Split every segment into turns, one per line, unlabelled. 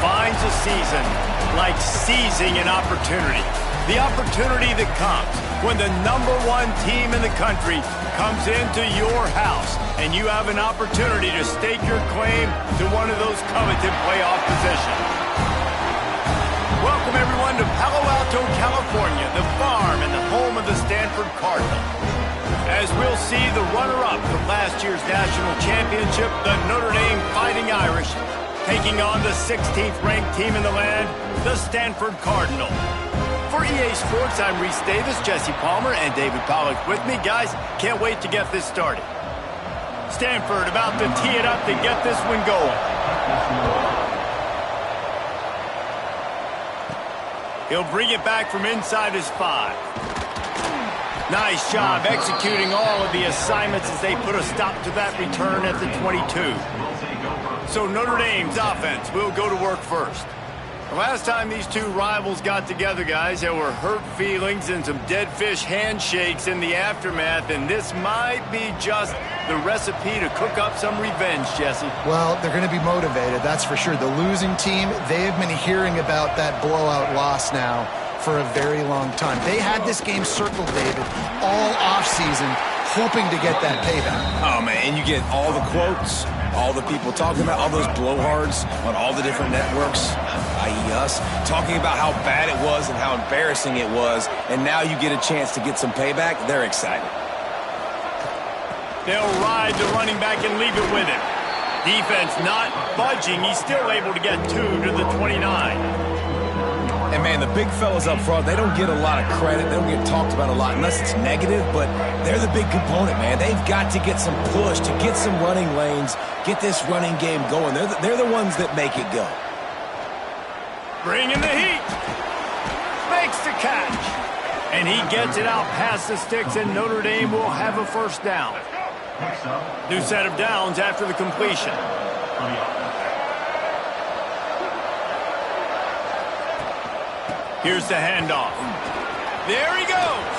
defines a season like seizing an opportunity. The opportunity that comes when the #1 team in the country comes into your house and you have an opportunity to stake your claim to one of those coveted playoff positions. Welcome, everyone, to Palo Alto, California, the farm and the home of the Stanford Cardinal. As we'll see the runner-up from last year's national championship, the Notre Dame Fighting Irish, taking on the 16th-ranked team in the land, the Stanford Cardinal. For EA Sports, I'm Reese Davis, Jesse Palmer, and David Pollack with me. Guys, can't wait to get this started. Stanford about to tee it up to get this one going. He'll bring it back from inside his 5. Nice job executing all of the assignments as they put a stop to that return at the 22. So Notre Dame's offense will go to work first. The last time these two rivals got together, guys, there were hurt feelings and some dead fish handshakes in the aftermath, and this might be just the recipe to cook up some revenge, Jesse.
Well, they're going to be motivated, that's for sure. The losing team, they have been hearing about that blowout loss now for a very long time. They had this game circled, David, all offseason, hoping to get that payback.
Oh, man, and you get all the quotes, all the people talking about all those blowhards on all the different networks, i.e. us, talking about how bad it was and how embarrassing it was, and now you get a chance to get some payback. They're excited.
They'll ride the running back and leave it with him. Defense not budging. He's still able to get 2 to the 29.
And, man, the big fellas up front, they don't get a lot of credit. They don't get talked about a lot unless it's negative, but they're the big component, man. They've got to get some push, to get some running lanes, get this running game going. They're the ones that make it go.
Bringing the heat. Makes the catch. And he gets it out past the sticks, and Notre Dame will have a first down. New set of downs after the completion. Here's the handoff. There he goes.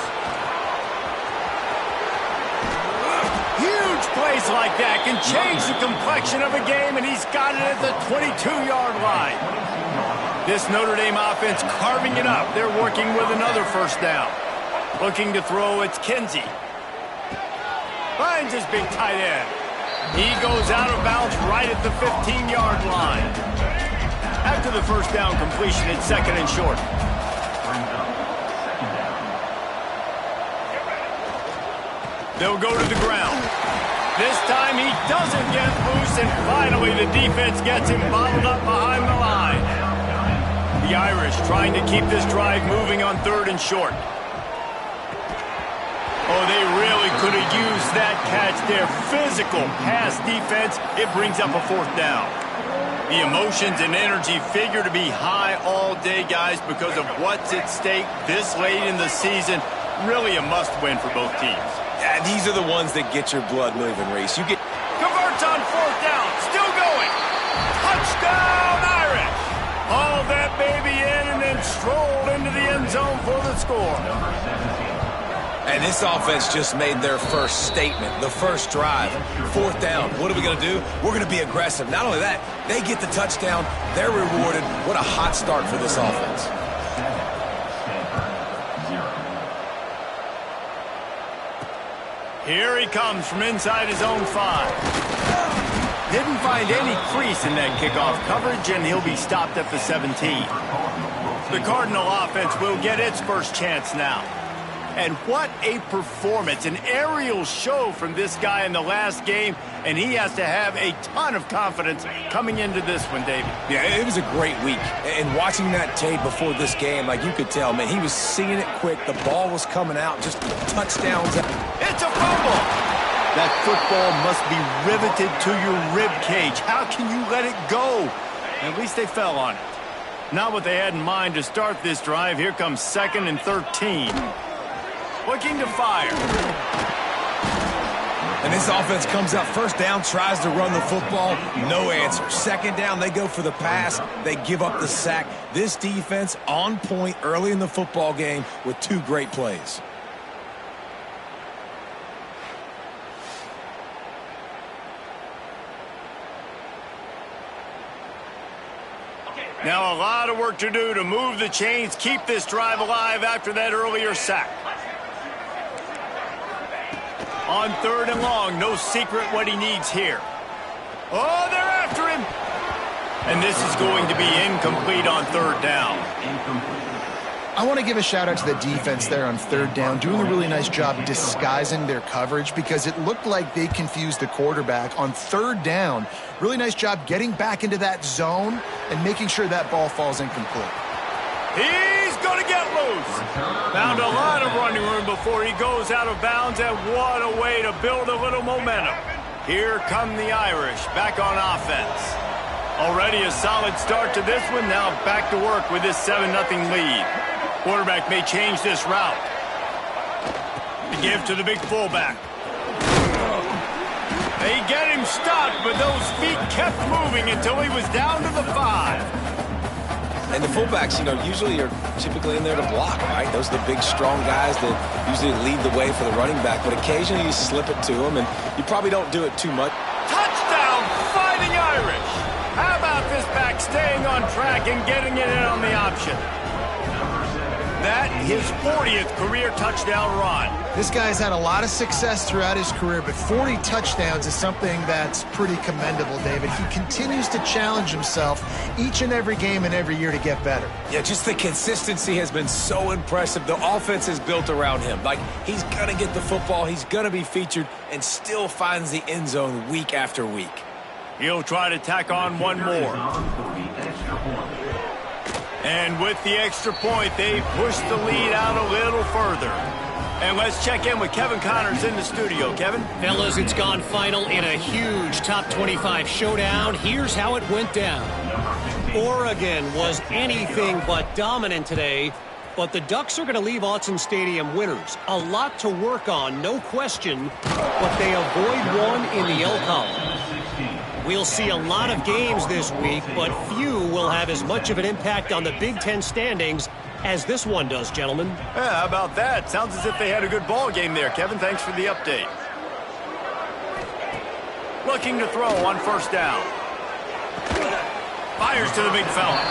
Huge plays like that can change the complexion of a game, and he's got it at the 22-yard line. This Notre Dame offense carving it up. They're working with another first down. Looking to throw, it's Kinsey. Finds his big tight end. He goes out of bounds right at the 15-yard line. After the first down completion, it's second and short. They'll go to the ground. This time he doesn't get loose, and finally the defense gets him bottled up behind the line. The Irish trying to keep this drive moving on 3rd and short. Oh, they really could have used that catch there. Physical pass defense. It brings up a 4th down. The emotions and energy figure to be high all day, guys, because of what's at stake this late in the season. Really a must-win for both teams.
Yeah, these are the ones that get your blood moving, Reese. You get
converts on 4th down. Still going. Touchdown, Irish. Hauled that baby in and then strolled into the end zone for the score.
And this offense just made their first statement, the first drive. 4th down. What are we going to do? We're going to be aggressive. Not only that, they get the touchdown. They're rewarded. What a hot start for this offense.
Here he comes from inside his own 5. Didn't find any crease in that kickoff coverage, and he'll be stopped at the 17. The Cardinal offense will get its first chance now. And what a performance, an aerial show from this guy in the last game, and he has to have a ton of confidence coming into this one, David.
Yeah, it was a great week. And watching that tape before this game, like you could tell, man, he was seeing it quick. The ball was coming out, just touchdowns.
It's a fumble. That football must be riveted to your rib cage. How can you let it go? At least they fell on it. Not what they had in mind to start this drive. Here comes 2nd and 13. Looking to fire.
And this offense comes out 1st down, tries to run the football. No answer. 2nd down, they go for the pass. They give up the sack. This defense on point early in the football game with 2 great plays.
Now a lot of work to do to move the chains, keep this drive alive after that earlier sack. On 3rd and long, no secret what he needs here. Oh, they're after him. And this is going to be incomplete on 3rd down.
I want to give a shout out to the defense there on 3rd down, doing a really nice job disguising their coverage because it looked like they confused the quarterback on 3rd down. Really nice job getting back into that zone and making sure that ball falls incomplete.
He's going to get loose. Found a lot of running room before he goes out of bounds, and what a way to build a little momentum. Here come the Irish back on offense. Already a solid start to this one. Now back to work with this 7-0 lead. Quarterback may change this route. To give to the big fullback. They get him stopped, but those feet kept moving until he was down to the 5.
And the fullbacks, usually are typically in there to block, right? Those are the big, strong guys that usually lead the way for the running back. But occasionally you slip it to them, and you probably don't do it too much.
Touchdown, Fighting Irish. How about this back staying on track and getting it in on the option? That, his 40th career touchdown run.
This guy's had a lot of success throughout his career, but 40 touchdowns is something that's pretty commendable, David. He continues to challenge himself each and every game and every year to get better.
Yeah, just the consistency has been so impressive. The offense is built around him. Like, he's going to get the football, he's going to be featured, and still finds the end zone week after week.
He'll try to tack on one more. And with the extra point, they push the lead out a little further. And let's check in with Kevin Connors in the studio. Kevin?
Fellas, it's gone final in a huge top 25 showdown. Here's how it went down. Oregon was anything but dominant today, but the Ducks are going to leave Autzen Stadium winners. A lot to work on, no question, but they avoid one in the L column. We'll see a lot of games this week, but few will have as much of an impact on the Big Ten standings as this one does, gentlemen.
Yeah, how about that? Sounds as if they had a good ball game there, Kevin. Thanks for the update. Looking to throw on 1st down. Fires to the big fella.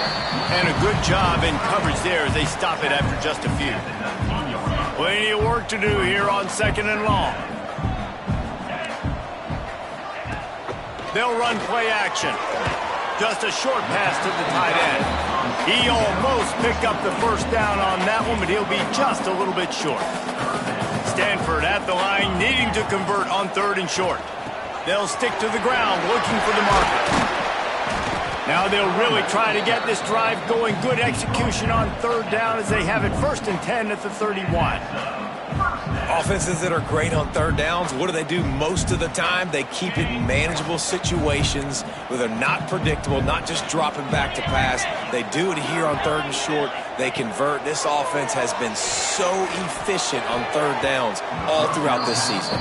And a good job in coverage there as they stop it after just a few. Plenty of work to do here on 2nd and long. They'll run play action. Just a short pass to the tight end. He almost picked up the 1st down on that one, but he'll be just a little bit short. Stanford at the line, needing to convert on 3rd and short. They'll stick to the ground, looking for the marker. Now they'll really try to get this drive going. Good execution on 3rd down as they have it 1st and 10 at the 31.
Offenses that are great on 3rd downs, what do most of the time? They keep it in manageable situations where they're not predictable, not just dropping back to pass. They do it here on 3rd and short. They convert. This offense has been so efficient on 3rd downs all throughout this season.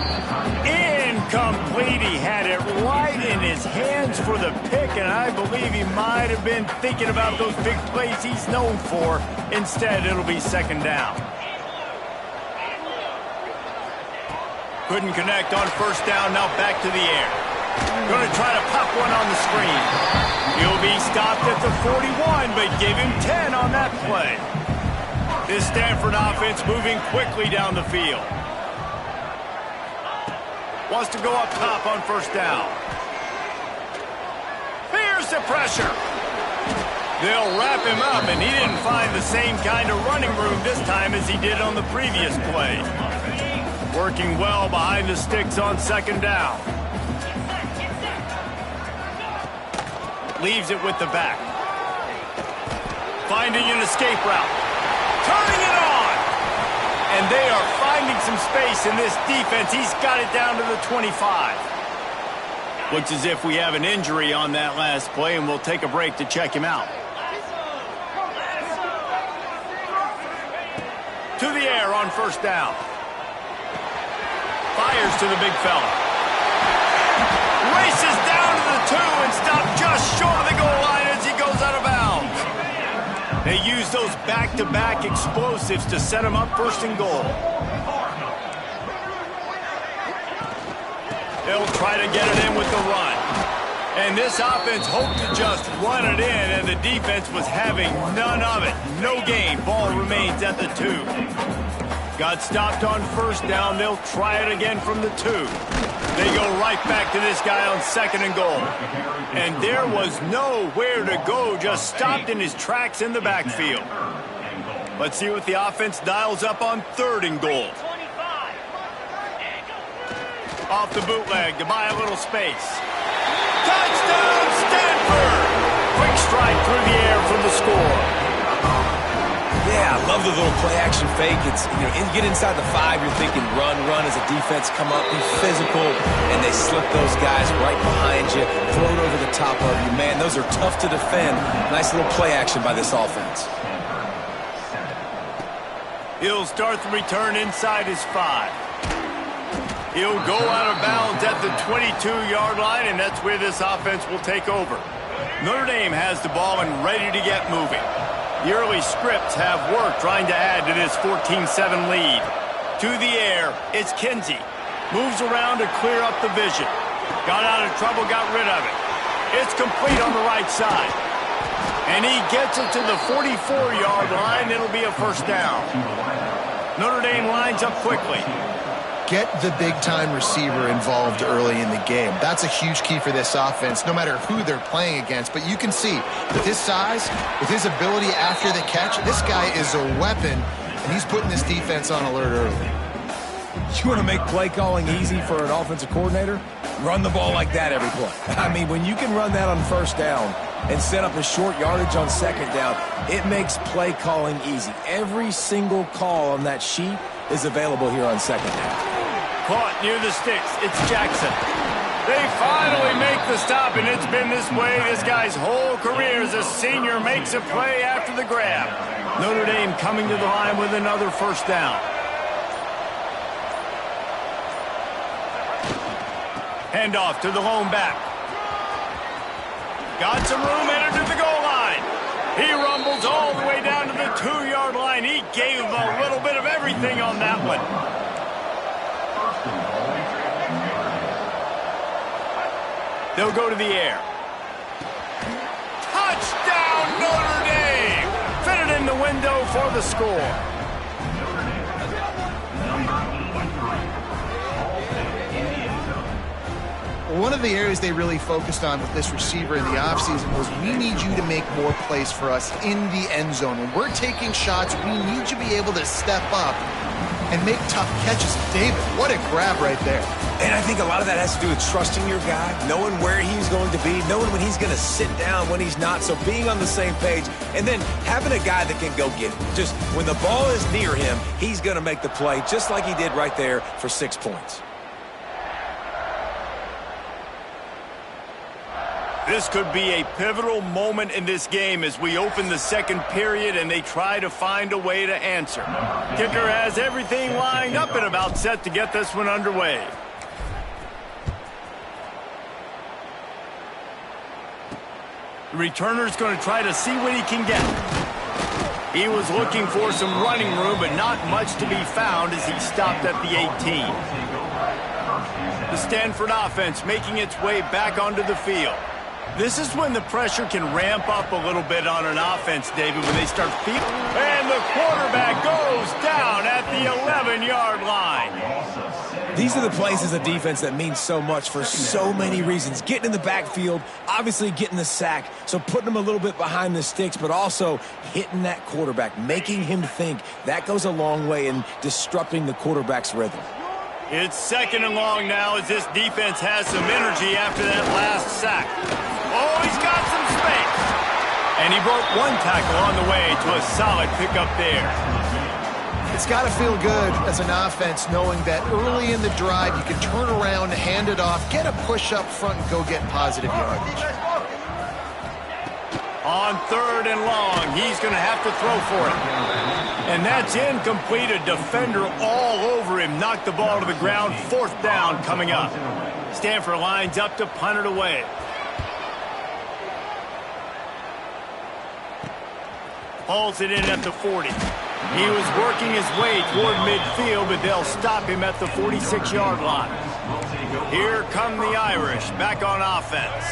Incomplete. He had it right in his hands for the pick, and I believe he might have been thinking about those big plays he's known for. Instead, it'll be 2nd down. Couldn't connect on 1st down, now back to the air. Going to try to pop one on the screen. He'll be stopped at the 41, but gave him 10 on that play. This Stanford offense moving quickly down the field. Wants to go up top on 1st down. Here's the pressure. They'll wrap him up, and he didn't find the same kind of running room this time as he did on the previous play. Working well behind the sticks on 2nd down. Leaves it with the back. Finding an escape route. Turning it on! And they are finding some space in this defense. He's got it down to the 25. Looks as if we have an injury on that last play, and we'll take a break to check him out. To the air on 1st down. Fires to the big fella. Races down to the 2 and stopped just short of the goal line as he goes out of bounds. They use those back-to-back explosives to set him up 1st and goal. They'll try to get it in with the run. And this offense hoped to just run it in, and the defense was having none of it. No gain. Ball remains at the 2. Got stopped on first down. They'll try it again from the 2. They go right back to this guy on 2nd and goal. And there was nowhere to go, just stopped in his tracks in the backfield. Let's see what the offense dials up on 3rd and goal. Off the bootleg to buy a little space. Touchdown, Stanford! Quick strike through the air for the score.
Yeah, I love the little play-action fake. It's, you get inside the 5, you're thinking run as a defense, come up, be physical, and they slip those guys right behind you, throw it over the top of you. Man, those are tough to defend. Nice little play-action by this offense.
He'll start the return inside his 5. He'll go out of bounds at the 22-yard line, and that's where this offense will take over. Notre Dame has the ball and ready to get moving. The early scripts have worked trying to add to this 14-7 lead. To the air, it's Kinsey. Moves around to clear up the vision. Got out of trouble, got rid of it. It's complete on the right side. And he gets it to the 44-yard line. It'll be a first down. Notre Dame lines up quickly.
Get the big-time receiver involved early in the game. That's a huge key for this offense, no matter who they're playing against. But you can see, with his size, with his ability after the catch, this guy is a weapon, and he's putting this defense on alert early.
You want to make play calling easy for an offensive coordinator? Run the ball like that every play. I mean, when you can run that on first down and set up a short yardage on second down, it makes play calling easy. Every single call on that sheet is available here on second down.
Caught near the sticks. It's Jackson. They finally make the stop, and it's been this way this guy's whole career as a senior makes a play after the grab. Notre Dame coming to the line with another first down. Handoff to the lone back. Got some room, headed to the goal line. He rumbles all the way down to the 2-yard line. He gave a little bit of everything on that one. They'll go to the air. Touchdown, Notre Dame! Fitted in the window for the score.
One of the areas they really focused on with this receiver in the offseason was we need you to make more plays for us in the end zone. When we're taking shots, we need you to be able to step up and make tough catches. David, what a grab right there.
And I think a lot of that has to do with trusting your guy, knowing where he's going to be, knowing when he's going to sit down, when he's not, so being on the same page, and then having a guy that can go get it. Just when the ball is near him, he's going to make the play, just like he did right there for 6 points.
This could be a pivotal moment in this game as we open the second period and they try to find a way to answer. Kicker has everything lined up and about set to get this one underway. The returner's going to try to see what he can get. He was looking for some running room, but not much to be found as he stopped at the 18. The Stanford offense making its way back onto the field. This is when the pressure can ramp up a little bit on an offense, David, when they start feeling. And the quarterback goes down at the 11-yard line.
These are the plays as a defense that mean so much for so many reasons. Getting in the backfield, obviously getting the sack, so putting them a little bit behind the sticks, but also hitting that quarterback, making him think. That goes a long way in disrupting the quarterback's rhythm.
It's second and long now as this defense has some energy after that last sack. Oh, he's got some space. And he broke one tackle on the way to a solid pickup there.
It's got to feel good as an offense knowing that early in the drive you can turn around, hand it off, get a push up front, and go get positive yardage.
On third and long, he's going to have to throw for it. And that's incomplete. A defender all over him. Knocked the ball to the ground. Fourth down coming up. Stanford lines up to punt it away. Hauls it in at the 40. He was working his way toward midfield, but they'll stop him at the 46-yard line. Here come the Irish back on offense.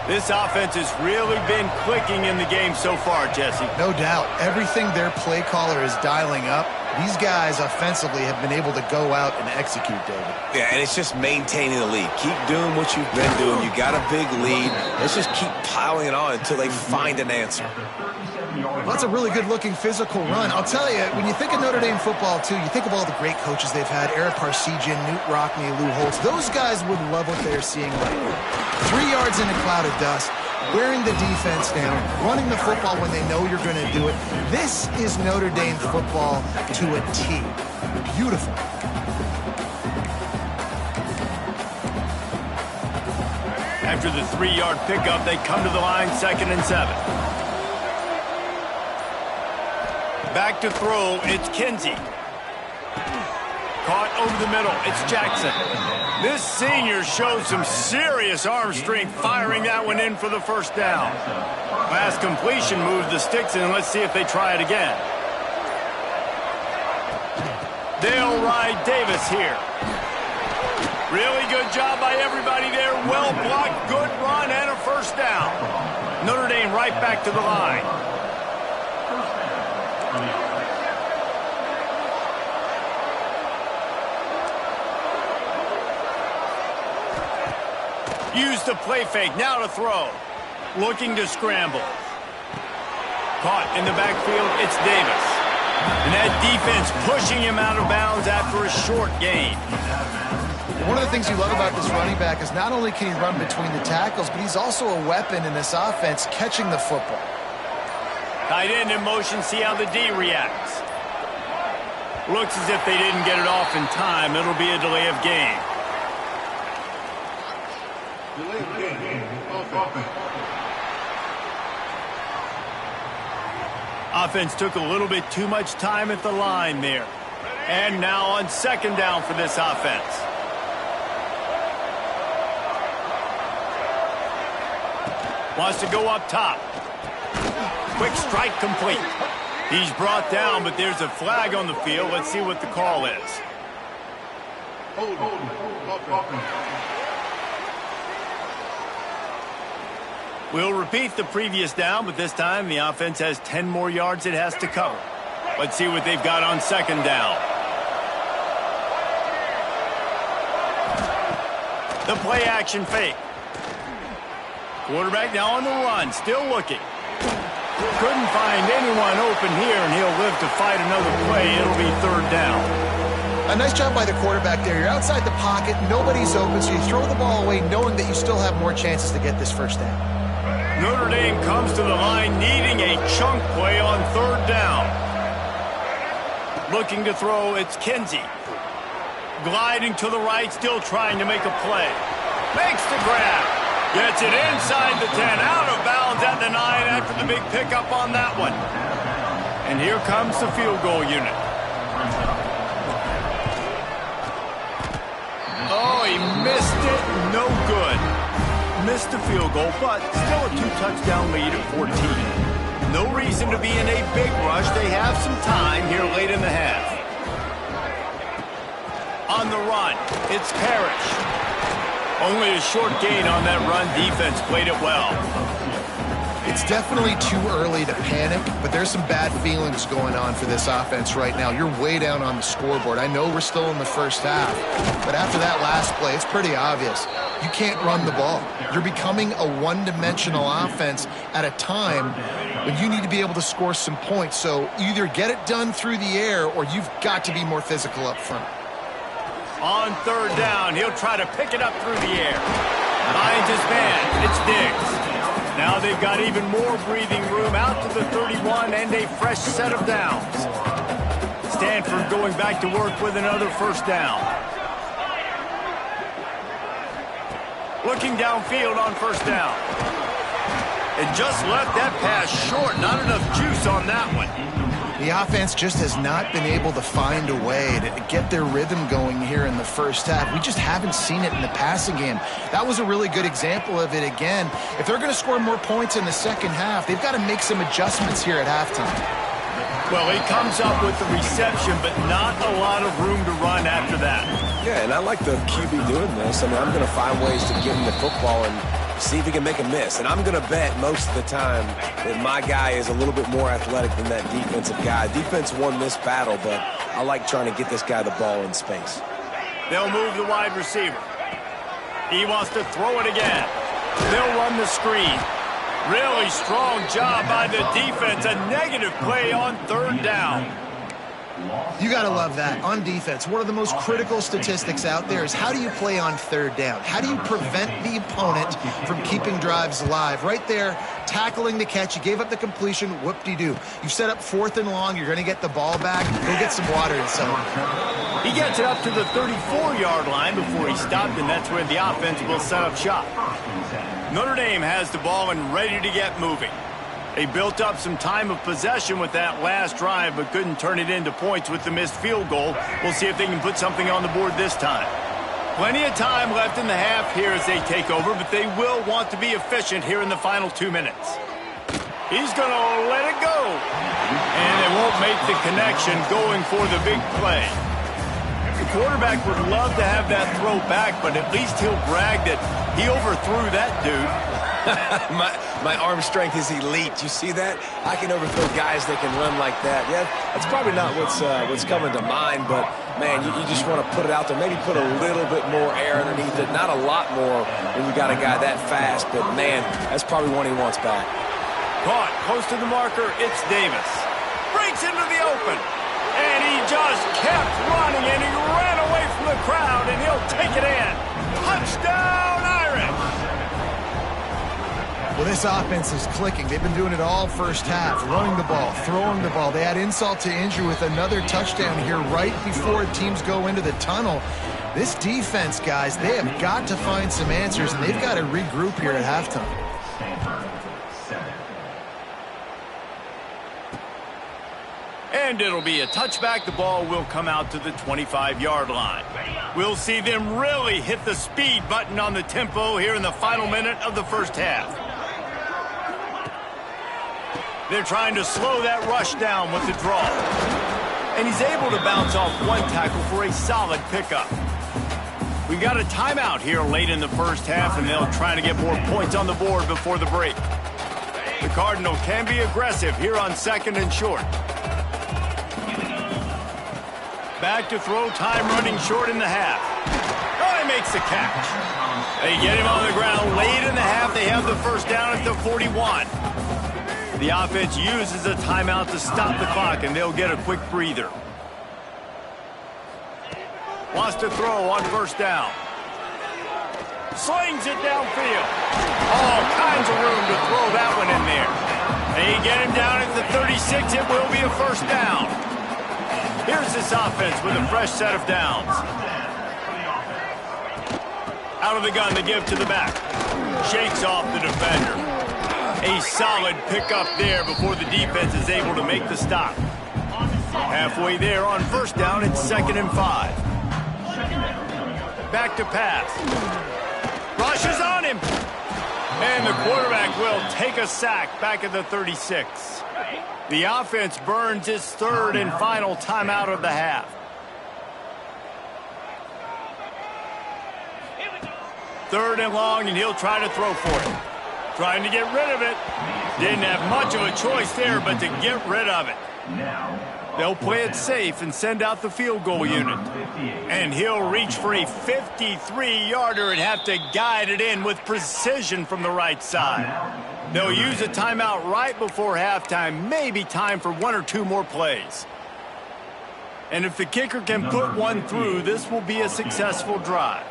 This offense has really been clicking in the game so far, Jesse.
No doubt. Everything their play caller is dialing up, these guys offensively have been able to go out and execute, David.
Yeah, and it's just maintaining the lead. Keep doing what you've been doing. You got a big lead. Let's just keep piling it on until they find an answer.
Well, that's a really good-looking physical run. I'll tell you, when you think of Notre Dame football, too, you think of all the great coaches they've had, Eric Parsegian, Newt Rockne, Lou Holtz. Those guys would love what they're seeing right now. 3 yards in a cloud of dust, wearing the defense down, running the football when they know you're going to do it. This is Notre Dame football to a T. Beautiful.
After the 3-yard pickup, they come to the line, 2nd and 7. Back to throw, it's Kinsey. Caught over the middle, it's Jackson. This senior shows some serious arm strength, firing that one in for the first down. Last completion moved the sticks in. Let's see if they try it again. They'll ride Davis here. Really good job by everybody there. Well blocked, good run, and a first down. Notre Dame right back to the line. Use the play fake, now to throw. Looking to scramble. Caught in the backfield, it's Davis. And that defense pushing him out of bounds after a short gain.
One of the things you love about this running back is not only can he run between the tackles, but he's also a weapon in this offense catching the football.
Tight end in motion, see how the D reacts. Looks as if they didn't get it off in time. It'll be a delay of game. Offense took a little bit too much time at the line there. And now on 2nd down for this offense. Wants to go up top. Quick strike complete. He's brought down, but there's a flag on the field. Let's see what the call is. We'll repeat the previous down, but this time the offense has 10 more yards it has to cover. Let's see what they've got on 2nd down. The play action fake. Quarterback now on the run, still looking. Couldn't find anyone open here, and he'll live to fight another play. It'll be 3rd down.
A nice job by the quarterback there. You're outside the pocket, nobody's open, so you throw the ball away knowing that you still have more chances to get this first down.
Notre Dame comes to the line needing a chunk play on 3rd down. Looking to throw, it's Kinsey. Gliding to the right, still trying to make a play. Makes the grab. Gets it inside the 10, out of bounds at the 9 after the big pickup on that one. And here comes the field goal unit. Oh, he missed it. No good. Missed the field goal, but still a 2-touchdown lead at 14. No reason to be in a big rush. They have some time here late in the half. On the run, it's Parrish. Only a short gain on that run. Defense played it well.
It's definitely too early to panic, but there's some bad feelings going on for this offense right now. You're way down on the scoreboard. I know we're still in the first half, but after that last play, it's pretty obvious. You can't run the ball. You're becoming a one-dimensional offense at a time when you need to be able to score some points. So either get it done through the air or you've got to be more physical up front.
On 3rd down, he'll try to pick it up through the air. Finds his man. It's Diggs. Now they've got even more breathing room out to the 31 and a fresh set of downs. Stanford going back to work with another first down. Looking downfield on first down. And just left that pass short. Not enough juice on that one.
The offense just has not been able to find a way to get their rhythm going here in the first half. We just haven't seen it in the passing game. That was a really good example of it again. If they're going to score more points in the second half, they've got to make some adjustments here at halftime.
Well, he comes up with the reception, but not a lot of room to run after that.
Yeah, and I like the QB doing this. I mean, I'm going to find ways to get him the football and See if he can make a miss. And I'm going to bet most of the time that my guy is a little bit more athletic than that defensive guy. Defense won this battle, but I like trying to get this guy the ball in space.
They'll move the wide receiver. He wants to throw it again. They'll run the screen. Really strong job by the defense. A negative play on third down.
You got to love that. On defense, one of the most critical statistics out there is how do you play on third down? How do you prevent the opponent from keeping drives alive? Right there, tackling the catch. You gave up the completion. Whoop-de-doo. You set up 4th and long. You're going to get the ball back. Go get some water and so on.
He gets it up to the 34-yard line before he stopped, and that's where the offense will set up shop. Notre Dame has the ball and ready to get moving. They built up some time of possession with that last drive, but couldn't turn it into points with the missed field goal. We'll see if they can put something on the board this time. Plenty of time left in the half here as they take over, but they will want to be efficient here in the final 2 minutes. He's going to let it go. And they won't make the connection going for the big play. The quarterback would love to have that throw back, but at least he'll brag that he overthrew that dude.
my arm strength is elite. You see that? I can overthrow guys that can run like that. Yeah, that's probably not what's coming to mind, but, man, you just want to put it out there. Maybe put a little bit more air underneath it. Not a lot more when you got a guy that fast, but, man, that's probably one he wants back.
Caught close to the marker. It's Davis. Breaks into the open. And he just kept running, and he ran away from the crowd, and he'll take it in. Touchdown, Irish!
Well, this offense is clicking. They've been doing it all first half, running the ball, throwing the ball. They add insult to injury with another touchdown here right before teams go into the tunnel. This defense, guys, they have got to find some answers, and they've got to regroup here at halftime.
And it'll be a touchback. The ball will come out to the 25-yard line. We'll see them really hit the speed button on the tempo here in the final minute of the first half. They're trying to slow that rush down with the draw. And he's able to bounce off one tackle for a solid pickup. We got a timeout here late in the first half, and they'll try to get more points on the board before the break. The Cardinal can be aggressive here on 2nd and short. Back to throw, time running short in the half. Oh, he makes the catch. They get him on the ground late in the half. They have the first down at the 41. The offense uses a timeout to stop the clock, and they'll get a quick breather. Wants to throw on first down. Slings it downfield. All kinds of room to throw that one in there. They get him down at the 36. It will be a first down. Here's this offense with a fresh set of downs. Out of the gun to give to the back. Shakes off the defender. A solid pickup there before the defense is able to make the stop. Halfway there on first down, it's 2nd and 5. Back to pass. Rushes on him. And the quarterback will take a sack back at the 36. The offense burns its 3rd and final timeout of the half. Third and long, and he'll try to throw for it. Trying to get rid of it. Didn't have much of a choice there, but to get rid of it. They'll play it safe and send out the field goal unit. And he'll reach for a 53-yarder and have to guide it in with precision from the right side. They'll use a timeout right before halftime, maybe time for 1 or 2 more plays. And if the kicker can put one through, this will be a successful drive.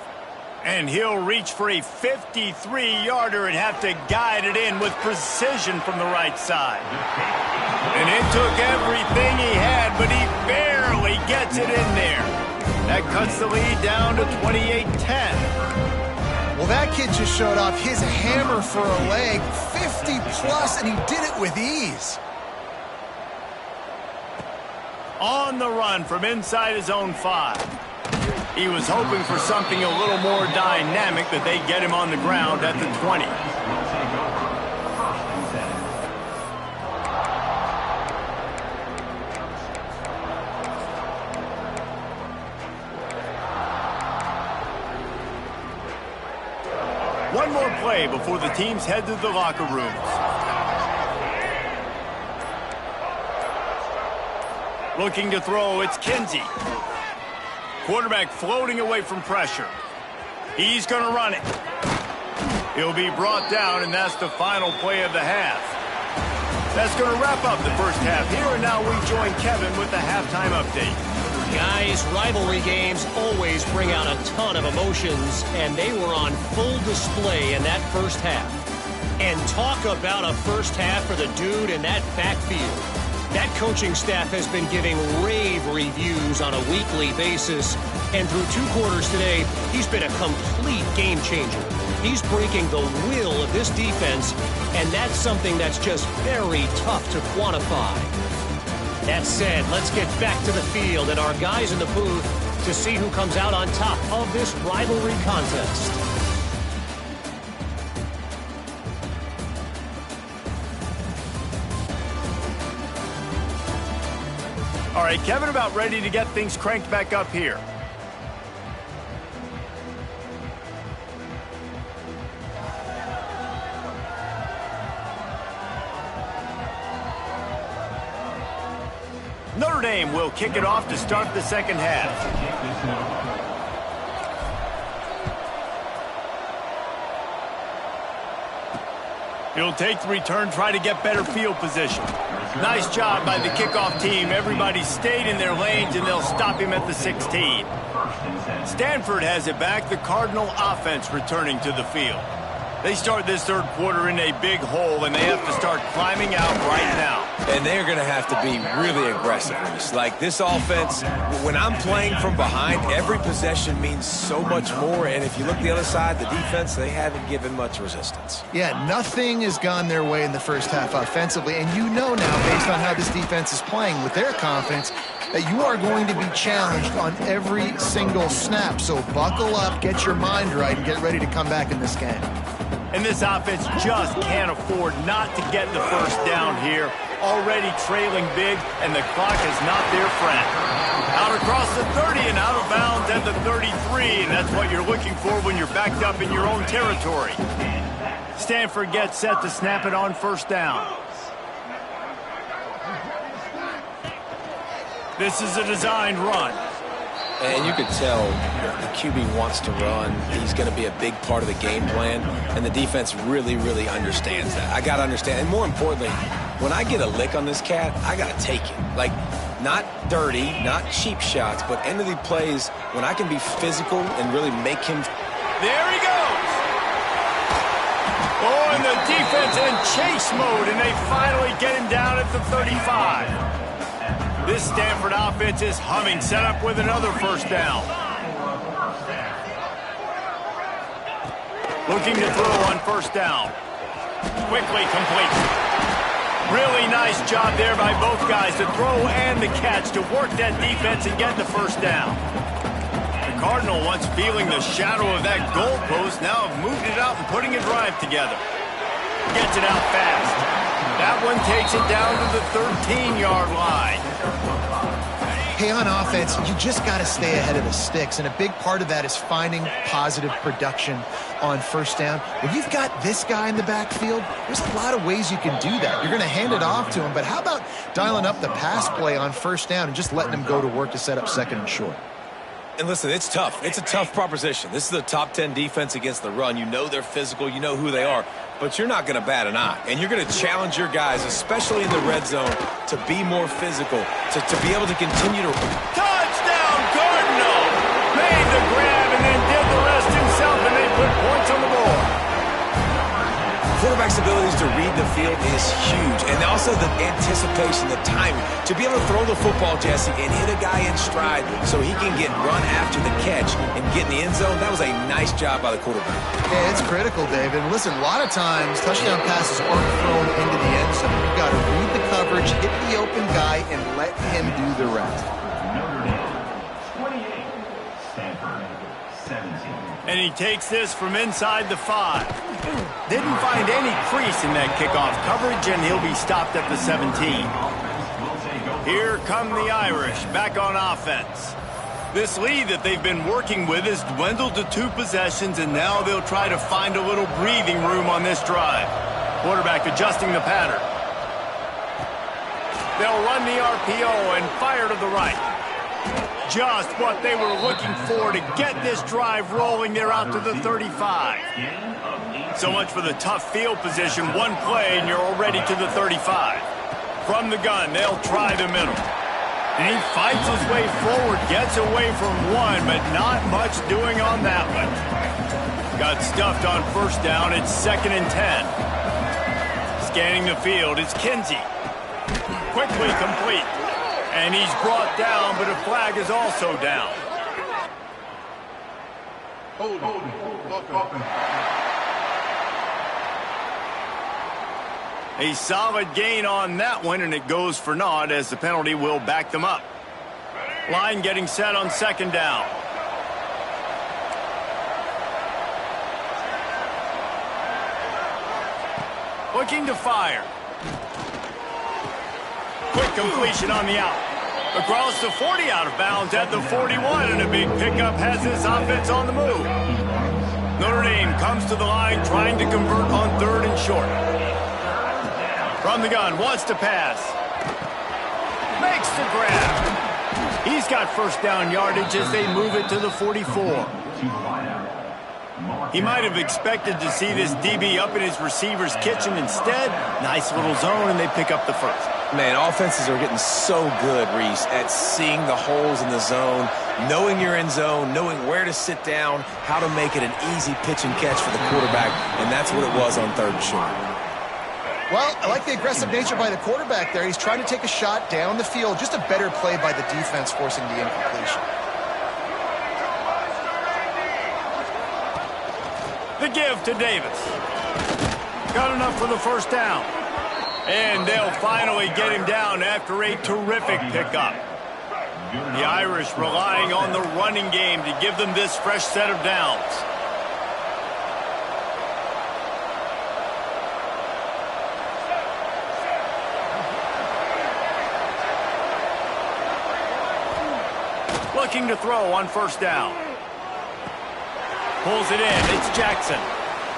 And he'll reach for a 53-yarder and have to guide it in with precision from the right side. And it took everything he had, but he barely gets it in there. That cuts the lead down to 28-10.
Well, that kid just showed off his hammer for a leg, 50-plus, and he did it with ease.
On the run from inside his own 5. He was hoping for something a little more dynamic, that they get him on the ground at the 20. One more play before the teams head to the locker rooms. Looking to throw, it's Kinsey. Quarterback floating away from pressure. He's going to run it. He'll be brought down, and that's the final play of the half. That's going to wrap up the first half here, and now we join Kevin with the halftime update.
Guys, rivalry games always bring out a ton of emotions, and they were on full display in that first half. And talk about a first half for the dude in that backfield. That coaching staff has been giving rave reviews on a weekly basis, and through 2 quarters today, he's been a complete game changer. He's breaking the will of this defense, and that's something that's just very tough to quantify. That said, let's get back to the field and our guys in the booth to see who comes out on top of this rivalry contest.
All right, Kevin, about ready to get things cranked back up here. Notre Dame will kick it off to start the second half. He'll take the return, try to get better field position. Nice job by the kickoff team. Everybody stayed in their lanes, and they'll stop him at the 16. Stanford has it back. The Cardinal offense returning to the field. They start this third quarter in a big hole, and they have to start climbing out right now.
And they're going to have to be really aggressive. Like this offense, when I'm playing from behind, every possession means so much more. And if you look the other side, the defense, they haven't given much resistance.
Yeah, nothing has gone their way in the first half offensively. And you know now, based on how this defense is playing with their confidence, that you are going to be challenged on every single snap. So buckle up, get your mind right, and get ready to come back in this game.
And this offense just can't afford not to get the first down here. Already trailing big, and the clock is not their friend. Out across the 30 and out of bounds at the 33, and that's what you're looking for when you're backed up in your own territory. Stanford gets set to snap it on first down. This is a designed run.
And you could tell the QB wants to run. He's going to be a big part of the game plan, and the defense really, really understands that. I got to understand, and more importantly, when I get a lick on this cat, I got to take it. Like, not dirty, not cheap shots, but end of the plays when I can be physical and really make him.
There he goes. Oh, and the defense in chase mode, and they finally get him down at the 35. This Stanford offense is humming, set up with another first down. Looking to throw on first down. Quickly complete. Really nice job there by both guys, the throw and the catch, to work that defense and get the first down. The Cardinal, once feeling the shadow of that goalpost, now have moved it out and putting a drive together. Gets it out fast. That one takes it down to the 13-yard line.
Hey, on offense, you just got to stay ahead of the sticks, and a big part of that is finding positive production on first down. When you've got this guy in the backfield, there's a lot of ways you can do that. You're going to hand it off to him, but how about dialing up the pass play on first down and just letting him go to work to set up second and short?
And listen, it's tough. It's a tough proposition. This is a top 10 defense against the run. You know they're physical. You know who they are. But you're not going to bat an eye. And you're going to challenge your guys, especially in the red zone, to be more physical, to be able to continue to.
Touchdown, Cardinal! Made the grab and then did the rest himself, and they put points on the board.
Quarterback's abilities to read the field is huge. And also the anticipation, the timing. To be able to throw the football, Jesse, and hit a guy in stride so he can get run after the catch and get in the end zone, that was a nice job by the quarterback.
Yeah, it's critical, David. Listen, a lot of times touchdown passes aren't thrown into the end zone. You've got to read the coverage, hit the open guy, and let him do the rest.
Notre Dame, 28, Stanford, 17.
And he takes this from inside the 5. Didn't find any crease in that kickoff coverage, and he'll be stopped at the 17. Here come the Irish back on offense. This lead that they've been working with has dwindled to 2 possessions, and now they'll try to find a little breathing room on this drive. Quarterback adjusting the pattern. They'll run the RPO and fire to the right. Just what they were looking for to get this drive rolling. They're out to the 35. So much for the tough field position. One play, and you're already to the 35. From the gun, they'll try the middle. And he fights his way forward, gets away from one, but not much doing on that one. Got stuffed on first down. It's 2nd and 10. Scanning the field, it's Kinsey. Quickly complete. And he's brought down, but a flag is also down. A solid gain on that one, and it goes for naught as the penalty will back them up. Line getting set on 2nd down. Looking to fire. Quick completion on the out. Across the 40, out of bounds at the 41, and a big pickup has this offense on the move. Notre Dame comes to the line trying to convert on 3rd and short. From the gun, wants to pass. Makes the grab. He's got first down yardage as they move it to the 44. He might have expected to see this DB up in his receiver's kitchen. Instead, nice little zone, and they pick up the first.
Man, offenses are getting so good, Reese, at seeing the holes in the zone, knowing you're in zone, knowing where to sit down, how to make it an easy pitch and catch for the quarterback, and that's what it was on 3rd and short.
Well, I like the aggressive nature by the quarterback there. He's trying to take a shot down the field. Just a better play by the defense forcing the incompletion.
The give to Davis. Got enough for the first down. And they'll finally get him down after a terrific pickup. The Irish relying on the running game to give them this fresh set of downs. Looking to throw on first down. Pulls it in. It's Jackson.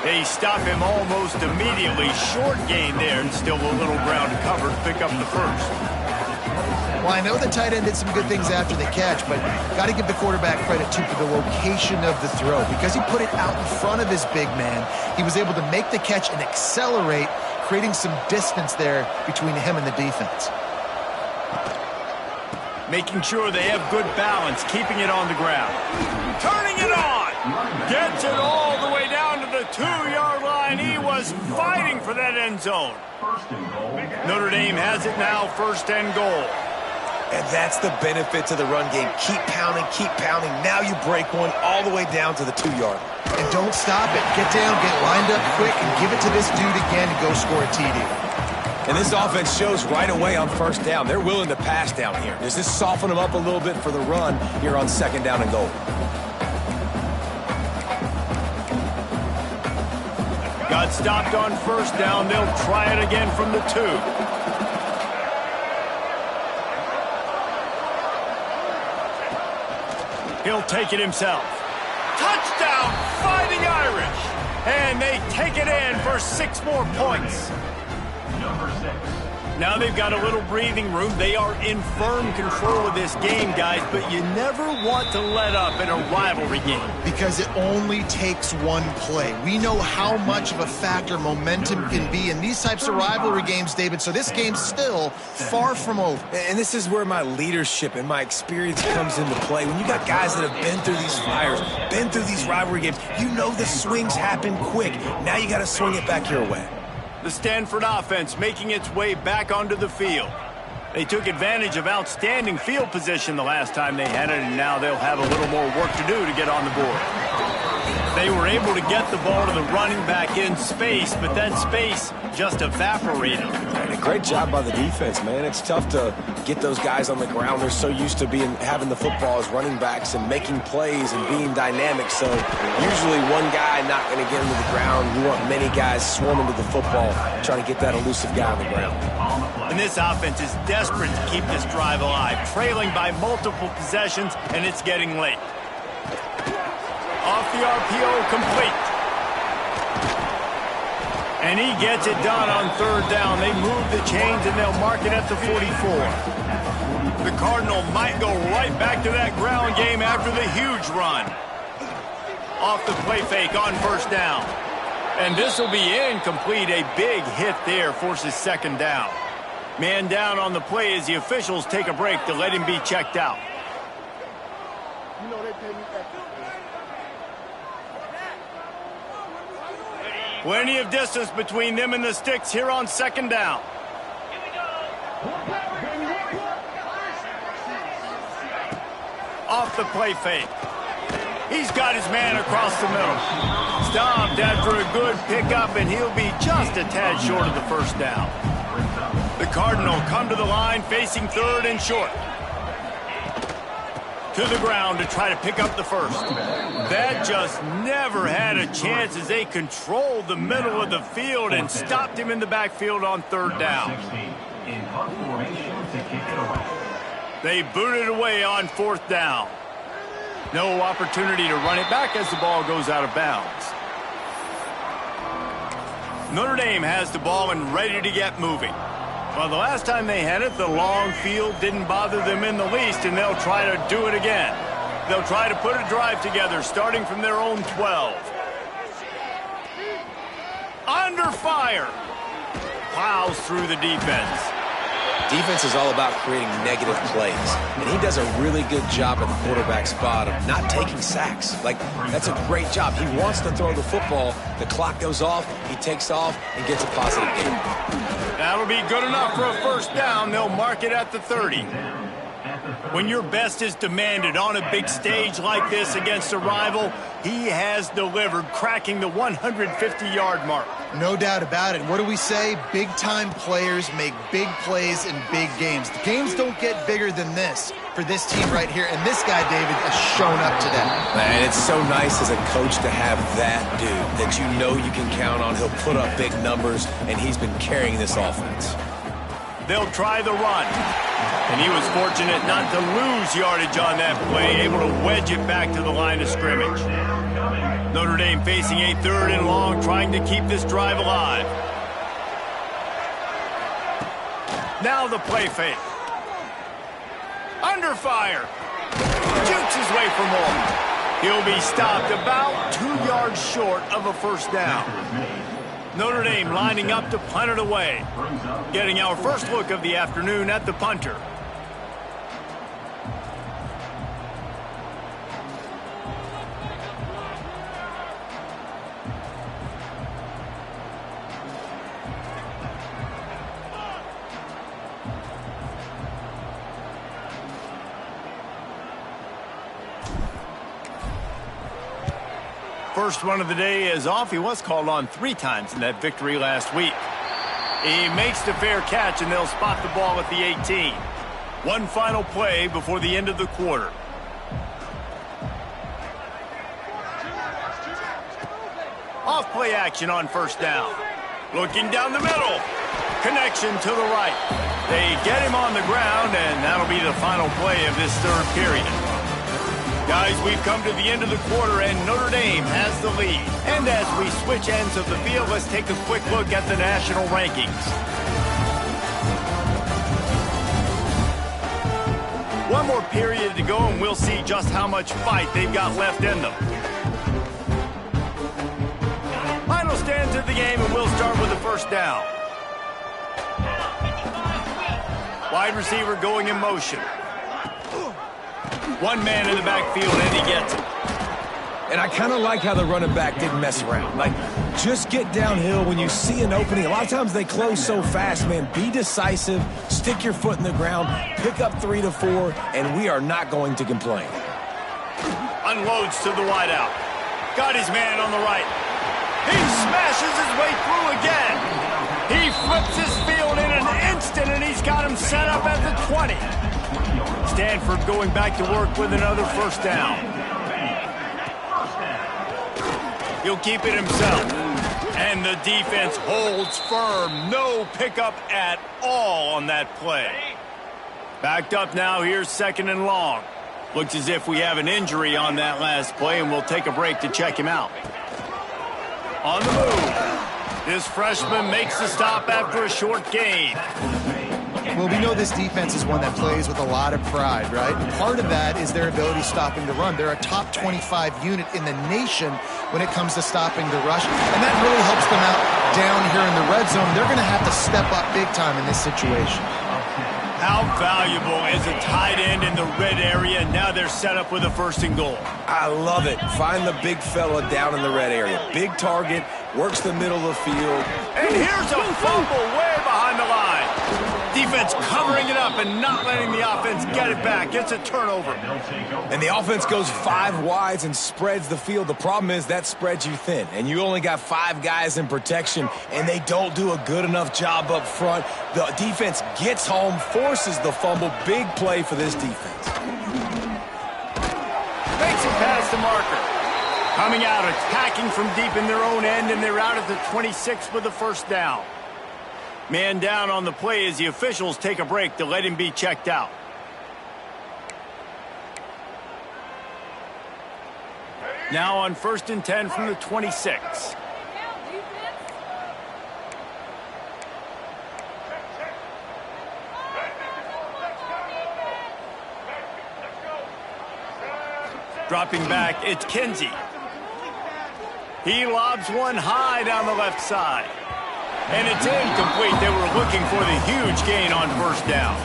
They stop him almost immediately. Short gain there, and still a little ground covered to pick up the first.
Well, I know the tight end did some good things after the catch, but got to give the quarterback credit, too, for the location of the throw. Because he put it out in front of his big man, he was able to make the catch and accelerate, creating some distance there between him and the defense.
Making sure they have good balance, keeping it on the ground. Turning it on! Gets it all the way down to the 2-yard line. He was fighting for that end zone. Notre Dame has it now, 1st and goal.
And that's the benefit to the run game. Keep pounding, keep pounding. Now you break one all the way down to the 2-yard line.
And don't stop it. Get down, get lined up quick, and give it to this dude again and go score a TD.
And this offense shows right away on first down. They're willing to pass down here. Does this soften them up a little bit for the run here on 2nd down and goal?
Got stopped on first down. They'll try it again from the 2. He'll take it himself. Touchdown, Fighting Irish. And they take it in for 6 more points. Now they've got a little breathing room. They are in firm control of this game, guys, but you never want to let up in a rivalry game.
Because it only takes one play. We know how much of a factor momentum can be in these types of rivalry games, David, so this game's still far from over.
And this is where my leadership and my experience comes into play. When you got guys that have been through these fires, been through these rivalry games, you know the swings happen quick. Now you got to swing it back your way.
The Stanford offense making its way back onto the field. They took advantage of outstanding field position the last time they had it, and now they'll have a little more work to do to get on the board. They were able to get the ball to the running back in space, but that space just evaporated.
And a great job by the defense, man. It's tough to get those guys on the ground. They're so used to having the football as running backs and making plays and being dynamic. So usually one guy not going to get into the ground. You want many guys swarming to the football, trying to get that elusive guy on the ground.
And this offense is desperate to keep this drive alive, trailing by multiple possessions, and it's getting late. Off the RPO, complete. And he gets it done on third down. They move the chains, and they'll mark it at the 44. The Cardinal might go right back to that ground game after the huge run. Off the play fake on first down. And this will be incomplete. A big hit there forces second down. Man down on the play as the officials take a break to let him be checked out. Plenty of distance between them and the sticks here on second down. Off the play fake. He's got his man across the middle. Stopped after a good pickup, and he'll be just a tad short of the first down. The Cardinal come to the line facing third and short. To the ground to try to pick up the first. That just never had a chance as they controlled the middle of the field and stopped him in the backfield on third down. They boot it away on fourth down. No opportunity to run it back as the ball goes out of bounds. Notre Dame has the ball and ready to get moving. Well, the last time they had it, the long field didn't bother them in the least, and they'll try to do it again. They'll try to put a drive together, starting from their own 12. Under fire. Plows through the defense.
Defense is all about creating negative plays, and he does a really good job at the quarterback spot of not taking sacks. Like, that's a great job. He wants to throw the football. The clock goes off, he takes off, and gets a positive gain.
That'll be good enough for a first down. They'll mark it at the 30. When your best is demanded on a big stage like this against a rival, he has delivered, cracking the 150-yard mark.
No doubt about it. What do we say? Big-time players make big plays in big games. The games don't get bigger than this for this team right here, and this guy, David, has shown up to that.
Man, it's so nice as a coach to have that dude that you know you can count on. He'll put up big numbers, and he's been carrying this offense.
They'll try the run. And he was fortunate not to lose yardage on that play, able to wedge it back to the line of scrimmage. Notre Dame facing a third and long, trying to keep this drive alive. Now the play fake. Under fire. Jukes his way for more. He'll be stopped about 2 yards short of a first down. Notre Dame lining up to punt it away. Getting our first look of the afternoon at the punter. First run of the day is off. He was called on 3 times in that victory last week. He makes the fair catch, and they'll spot the ball at the 18. One final play before the end of the quarter. Off play action on first down. Looking down the middle. Connection to the right. They get him on the ground, and that'll be the final play of this third period. Guys, we've come to the end of the quarter, and Notre Dame has the lead. And as we switch ends of the field, let's take a quick look at the national rankings. One more period to go, and we'll see just how much fight they've got left in them. Final stands of the game, and we'll start with the first down. Wide receiver going in motion. One man in the backfield, and he gets it.
And I kind of like how the running back didn't mess around. Like, just get downhill when you see an opening. A lot of times they close so fast, man. Be decisive, stick your foot in the ground, pick up 3 to 4, and we are not going to complain.
Unloads to the wideout. Got his man on the right. He smashes his way through again. He flips his field in an instant, and he's got him set up at the 20. Stanford going back to work with another first down. He'll keep it himself. And the defense holds firm. No pickup at all on that play. Backed up now. Here's 2nd and long. Looks as if we have an injury on that last play, and we'll take a break to check him out. On the move. This freshman makes the stop after a short gain.
Well, we know this defense is one that plays with a lot of pride, right? And part of that is their ability stopping the run. They're a top 25 unit in the nation when it comes to stopping the rush, and that really helps them out down here in the red zone. They're going to have to step up big time in this situation.
How valuable is a tight end in the red area? Now they're set up with a 1st and goal.
I love it. Find the big fella down in the red area. Big target, works the middle of the field.
And here's a fumble way behind the line. Defense covering it up and not letting the offense get it back. It's a turnover.
And the offense goes 5 wides and spreads the field. The problem is that spreads you thin, and you only got 5 guys in protection, and they don't do a good enough job up front. The defense gets home, forces the fumble. Big play for this defense.
Makes it past the marker. Coming out, attacking from deep in their own end, and they're out at the 26 with the 1st down. Man down on the play as the officials take a break to let him be checked out. Now on 1st and 10 from the 26. Dropping back, it's Kinsey. He lobs one high down the left side. And it's incomplete. They were looking for the huge gain on 1st down.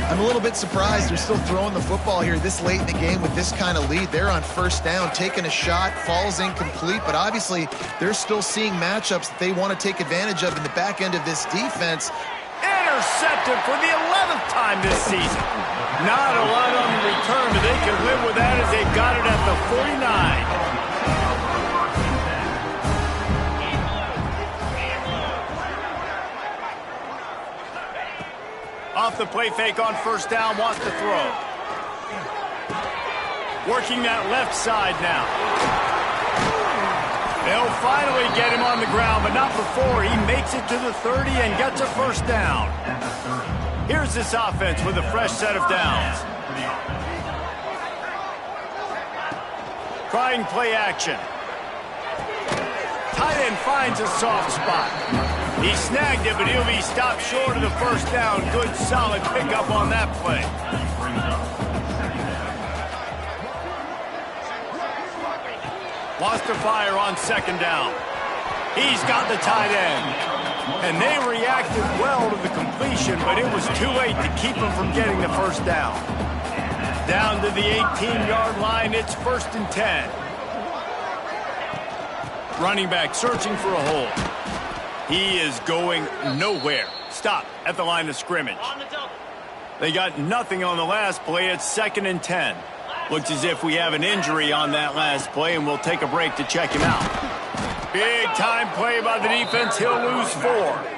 I'm a little bit surprised they're still throwing the football here this late in the game with this kind of lead. They're on 1st down, taking a shot, falls incomplete, but obviously they're still seeing matchups that they want to take advantage of in the back end of this defense.
Intercepted for the 11th time this season. Not a lot on the return, but they can live with that as they've got it at the 49. Off the play fake on 1st down, wants to throw. Working that left side now. They'll finally get him on the ground, but not before he makes it to the 30 and gets a 1st down. Here's this offense with a fresh set of downs. Trying play action. Tight end finds a soft spot. He snagged it, but he'll be stopped short of the 1st down. Good, solid pickup on that play. Lost to fire on 2nd down. He's got the tight end. And they reacted well to the completion, but it was too late to keep him from getting the 1st down. Down to the 18-yard line, it's 1st and 10. Running back searching for a hole. He is going nowhere. Stop at the line of scrimmage. They got nothing on the last play. It's 2nd and 10. Looks as if we have an injury on that last play, and we'll take a break to check him out. Big time play by the defense. He'll lose 4.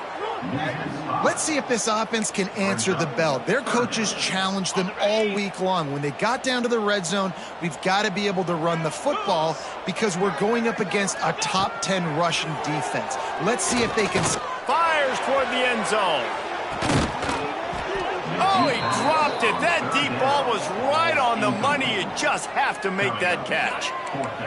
Let's see if this offense can answer the bell. Their coaches challenged them all week long. When they got down to the red zone, we've got to be able to run the football because we're going up against a top 10 rushing defense. Let's see if they can...
Fires toward the end zone. Oh, he dropped it. That deep ball was right on the money. You just have to make that catch.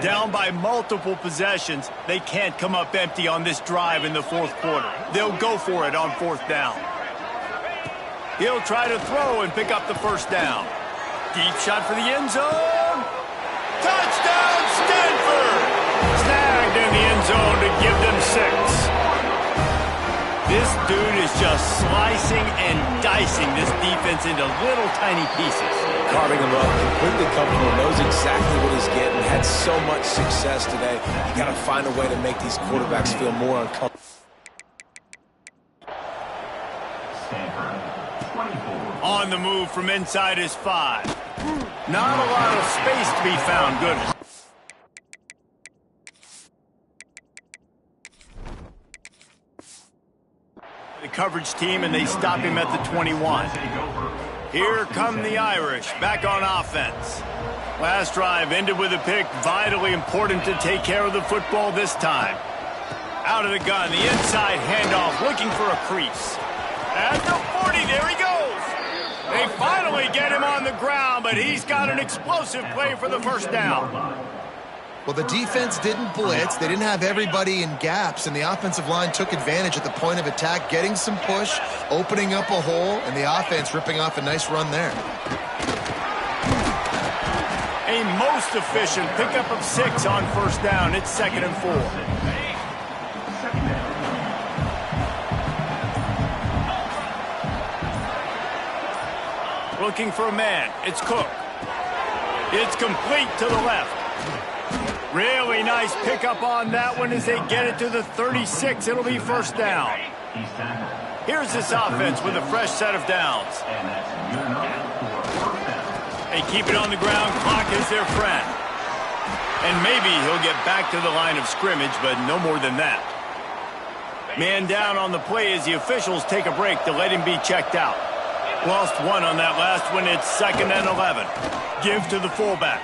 Down by multiple possessions, they can't come up empty on this drive in the 4th quarter. They'll go for it on 4th down. He'll try to throw and pick up the 1st down. Deep shot for the end zone. Touchdown, Stanford! Snagged in the end zone to give them 6. This dude is just slicing and dicing this defense into little tiny pieces.
Carving him up, completely comfortable, knows exactly what he's getting, had so much success today. You got to find a way to make these quarterbacks feel more uncomfortable.
On the move from inside his 5. Not a lot of space to be found. Good. The coverage team, and they stop him at the 21. Here come the Irish, back on offense. Last drive ended with a pick. Vitally important to take care of the football this time. Out of the gun, the inside handoff, looking for a crease. At the 40, there he goes. They finally get him on the ground, but he's got an explosive play for the first down.
Well, the defense didn't blitz. They didn't have everybody in gaps, and the offensive line took advantage at the point of attack, getting some push, opening up a hole, and the offense ripping off a nice run there.
A most efficient pickup of 6 on first down. It's 2nd and 4. Looking for a man. It's Cook. It's complete to the left. Really nice pickup on that one as they get it to the 36. It'll be first down. Here's this offense with a fresh set of downs. They keep it on the ground. Clock is their friend. And maybe he'll get back to the line of scrimmage, but no more than that. Man down on the play as the officials take a break to let him be checked out. Lost 1 on that last one. It's 2nd and 11. Give to the fullback.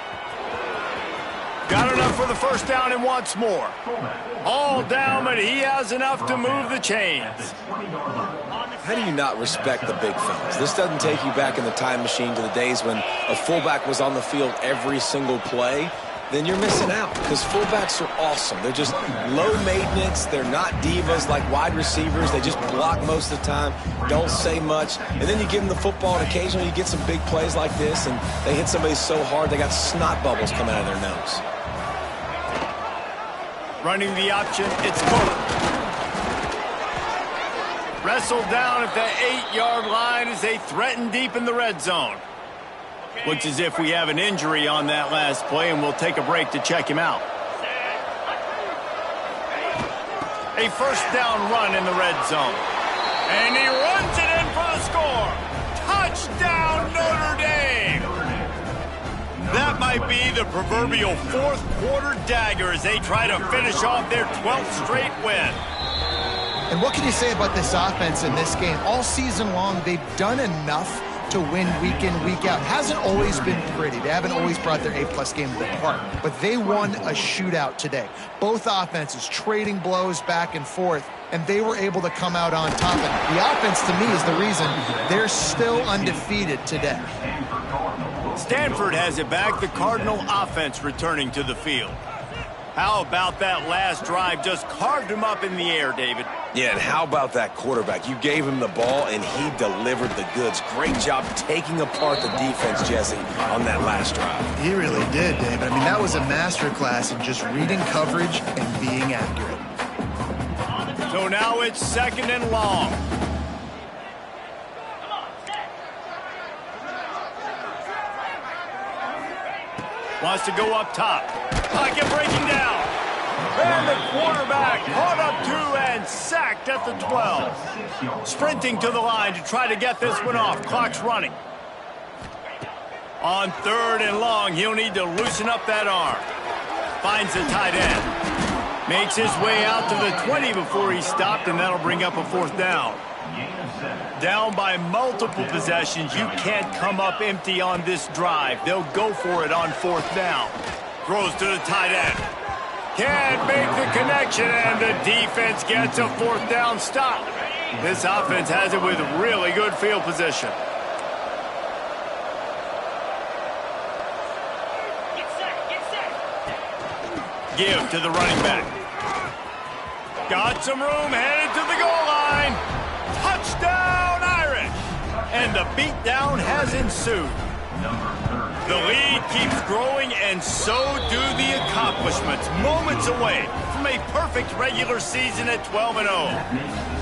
Got enough for the first down and wants more. All down, but he has enough to move the chains.
How do you not respect the big fellas? This doesn't take you back in the time machine to the days when a fullback was on the field every single play. Then you're missing out, because fullbacks are awesome. They're just low maintenance. They're not divas like wide receivers. They just block most of the time, don't say much. And then you give them the football, and occasionally you get some big plays like this, and they hit somebody so hard they got snot bubbles coming out of their nose.
Running the option, it's Cook. Wrestled down at the 8-yard line as they threaten deep in the red zone. Looks as if we have an injury on that last play, and we'll take a break to check him out. A first down run in the red zone. And he runs it in for the score. Touchdown, Notre Dame! That might be the proverbial fourth quarter dagger as they try to finish off their 12th straight win.
And what can you say about this offense in this game? All season long, they've done enough to win week in, week out. Hasn't always been pretty. They haven't always brought their A-plus game to the park. But they won a shootout today. Both offenses trading blows back and forth, and they were able to come out on top. And the offense, to me, is the reason they're still undefeated today.
Stanford has it back. The Cardinal offense returning to the field. How about that last drive? Just carved him up in the air, David.
Yeah, and how about that quarterback? You gave him the ball, and he delivered the goods. Great job taking apart the defense, Jesse, on that last drive.
He really did, David. I mean, that was a masterclass in just reading coverage and being accurate.
So now it's 2nd and long. Wants to go up top. Pocket breaking down. And the quarterback caught up 2 and sacked at the 12. Sprinting to the line to try to get this one off. Clock's running. On 3rd and long, he'll need to loosen up that arm. Finds the tight end. Makes his way out to the 20 before he stopped, and that'll bring up a 4th down. Down by multiple possessions. You can't come up empty on this drive. They'll go for it on 4th down. Throws to the tight end. Can't make the connection, and the defense gets a 4th down stop. This offense has it with really good field position. Give to the running back. Got some room, headed to the goal line. Touchdown, Irish! And the beatdown has ensued. The lead keeps growing, and so do the accomplishments. Moments away from a perfect regular season at 12-0.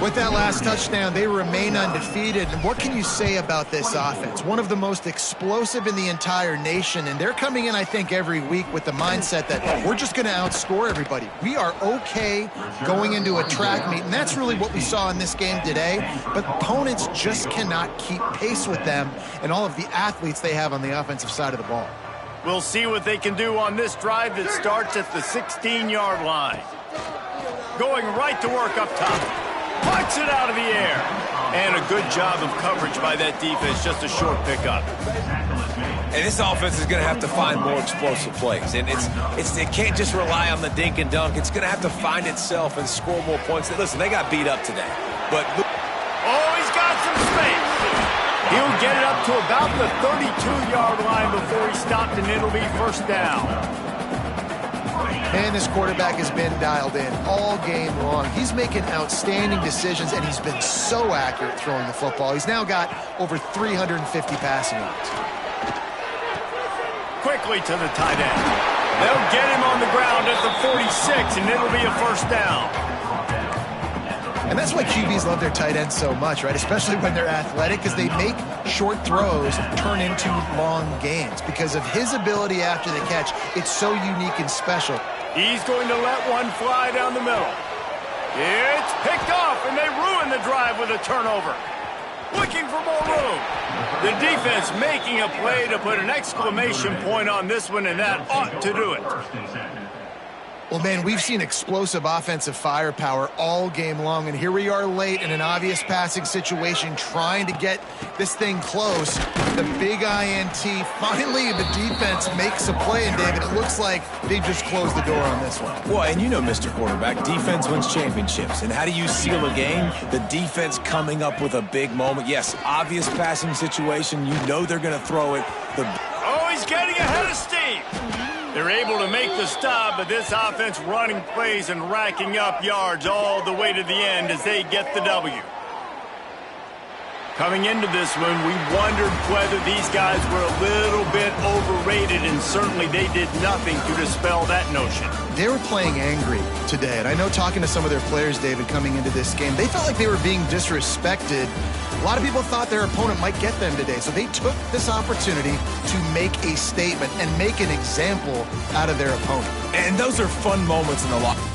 With that last touchdown, they remain undefeated. And what can you say about this offense? One of the most explosive in the entire nation, and they're coming in, I think, every week with the mindset that we're just going to outscore everybody. We are okay going into a track meet, and that's really what we saw in this game today. But opponents just cannot keep pace with them and all of the athletes they have on the offensive side of the ball.
We'll see what they can do on this drive that starts at the 16-yard line. Going right to work up top. Puts it out of the air. And a good job of coverage by that defense, just a short pickup.
And this offense is going to have to find more explosive plays. And it can't just rely on the dink and dunk. It's going to have to find itself and score more points. Listen, they got beat up today. But
oh, he's got some space. He'll get it up to about the 32-yard line before he stopped, and it'll be first down.
And this quarterback has been dialed in all game long. He's making outstanding decisions, and he's been so accurate throwing the football. He's now got over 350 passing yards.
Quickly to the tight end. They'll get him on the ground at the 46, and it'll be a first down.
And that's why QBs love their tight ends so much, right? Especially when they're athletic, because they make short throws turn into long gains. Because of his ability after the catch, it's so unique and special.
He's going to let one fly down the middle. It's picked off, and they ruin the drive with a turnover. Looking for more room. The defense making a play to put an exclamation point on this one, and that ought to do it.
Well, man, we've seen explosive offensive firepower all game long, and here we are late in an obvious passing situation trying to get this thing close. The big INT, finally the defense makes a play, and David, it looks like they just closed the door on this one.
Well, and you know, Mr. Quarterback, defense wins championships. And how do you seal a game? The defense coming up with a big moment. Yes, obvious passing situation. You know they're going to throw it.
Oh, he's getting ahead of steam. They're able to make the stop, but this offense running plays and racking up yards all the way to the end as they get the W. Coming into this one, we wondered whether these guys were a little bit overrated, and certainly they did nothing to dispel that notion.
They were playing angry today, and I know talking to some of their players, David, coming into this game, they felt like they were being disrespected. A lot of people thought their opponent might get them today, so they took this opportunity to make a statement and make an example out of their opponent.
And those are fun moments in the locker room.